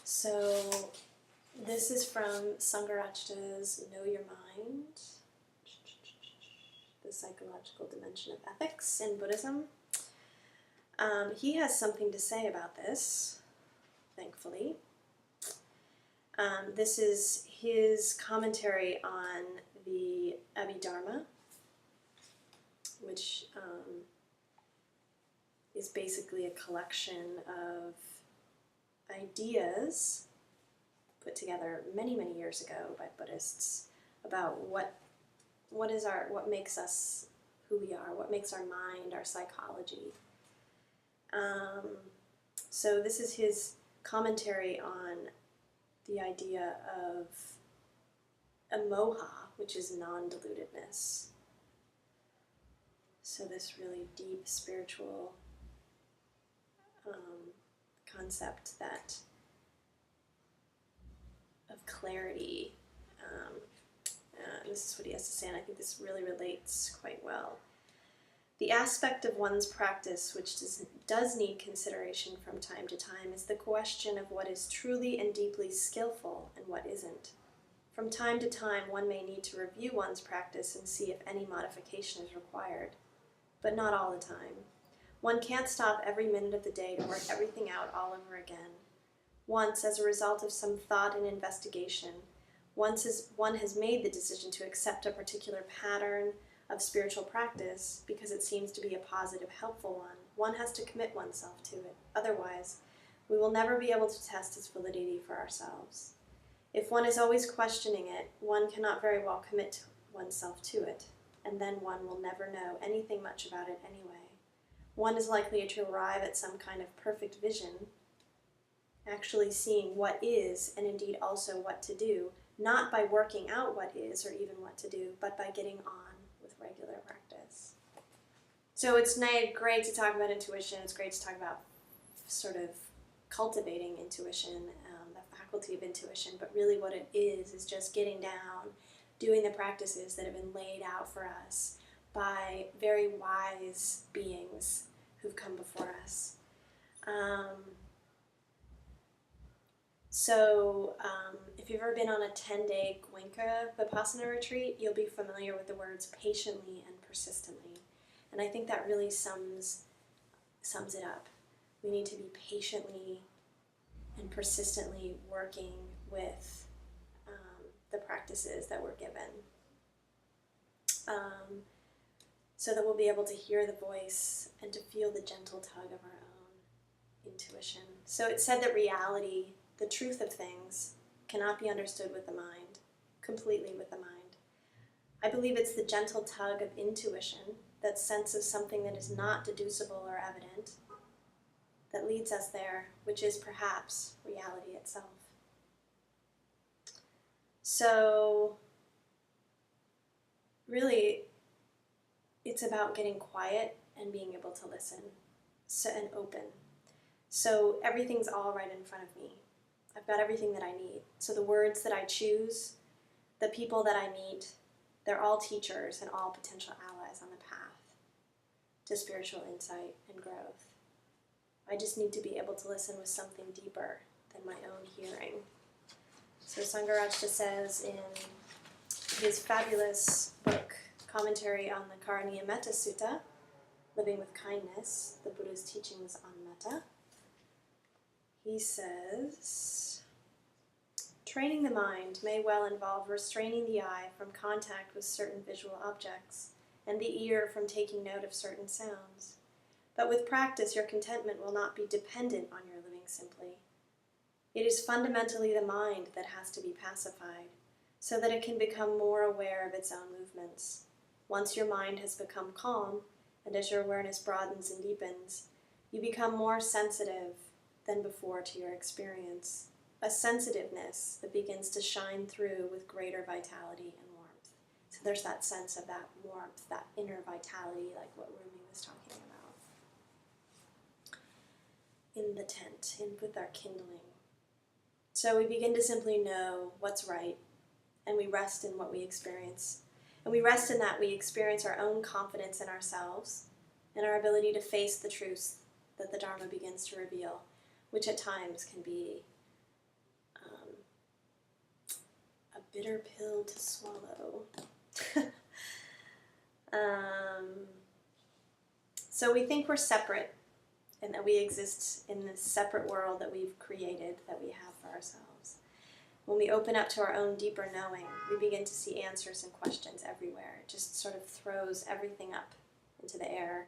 So this is from Sangharakshita's Know Your Mind, the psychological dimension of ethics in Buddhism. He has something to say about this, thankfully. This is his commentary on the Abhidharma, which is basically a collection of ideas put together many, many years ago by Buddhists about what makes us who we are, what makes our mind, our psychology. So this is his commentary on the idea of amoha, which is non-deludedness. So this really deep spiritual concept that of clarity. This is what he has to say, and I think this really relates quite well. The aspect of one's practice which does need consideration from time to time is the question of what is truly and deeply skillful and what isn't. From time to time, one may need to review one's practice and see if any modification is required, but not all the time. One can't stop every minute of the day to work everything out all over again. Once, as a result of some thought and investigation, once one has made the decision to accept a particular pattern of spiritual practice because it seems to be a positive, helpful one has to commit oneself to it. Otherwise, we will never be able to test its validity for ourselves. If one is always questioning it, one cannot very well commit oneself to it, and then one will never know anything much about it anyway. One is likely to arrive at some kind of perfect vision, actually seeing what is, and indeed also what to do, not by working out what is or even what to do, but by getting on with regular practice. So it's great to talk about intuition. It's great to talk about sort of cultivating intuition, the faculty of intuition, but really what it is just getting down, doing the practices that have been laid out for us by very wise beings who've come before us. If you've ever been on a 10-day Goenka Vipassana retreat, you'll be familiar with the words patiently and persistently. And I think that really sums it up. We need to be patiently and persistently working with the practices that we're given. So that we'll be able to hear the voice and to feel the gentle tug of our own intuition. So it's said that reality, the truth of things, cannot be understood with the mind, completely with the mind. I believe it's the gentle tug of intuition, that sense of something that is not deducible or evident, that leads us there, which is perhaps reality itself. So, really, it's about getting quiet and being able to listen and open. So everything's all right in front of me. I've got everything that I need. So the words that I choose, the people that I meet, they're all teachers and all potential allies on the path to spiritual insight and growth. I just need to be able to listen with something deeper than my own hearing. So Sangharakshita says in his fabulous book, Commentary on the Karaniya Metta Sutta, Living with Kindness, the Buddha's teachings on metta, he says, training the mind may well involve restraining the eye from contact with certain visual objects and the ear from taking note of certain sounds. But with practice, your contentment will not be dependent on your living simply. It is fundamentally the mind that has to be pacified, so that it can become more aware of its own movements. Once your mind has become calm, and as your awareness broadens and deepens, you become more sensitive than before to your experience, a sensitiveness that begins to shine through with greater vitality and warmth. So there's that sense of that warmth, that inner vitality, like what Rumi was talking about in the tent, with our kindling. So we begin to simply know what's right, and we rest in what we experience. And we rest in that we experience our own confidence in ourselves and our ability to face the truths that the Dharma begins to reveal, which at times can be bitter pill to swallow. So we think we're separate and that we exist in this separate world that we've created, that we have for ourselves. When we open up to our own deeper knowing, we begin to see answers and questions everywhere. It just sort of throws everything up into the air.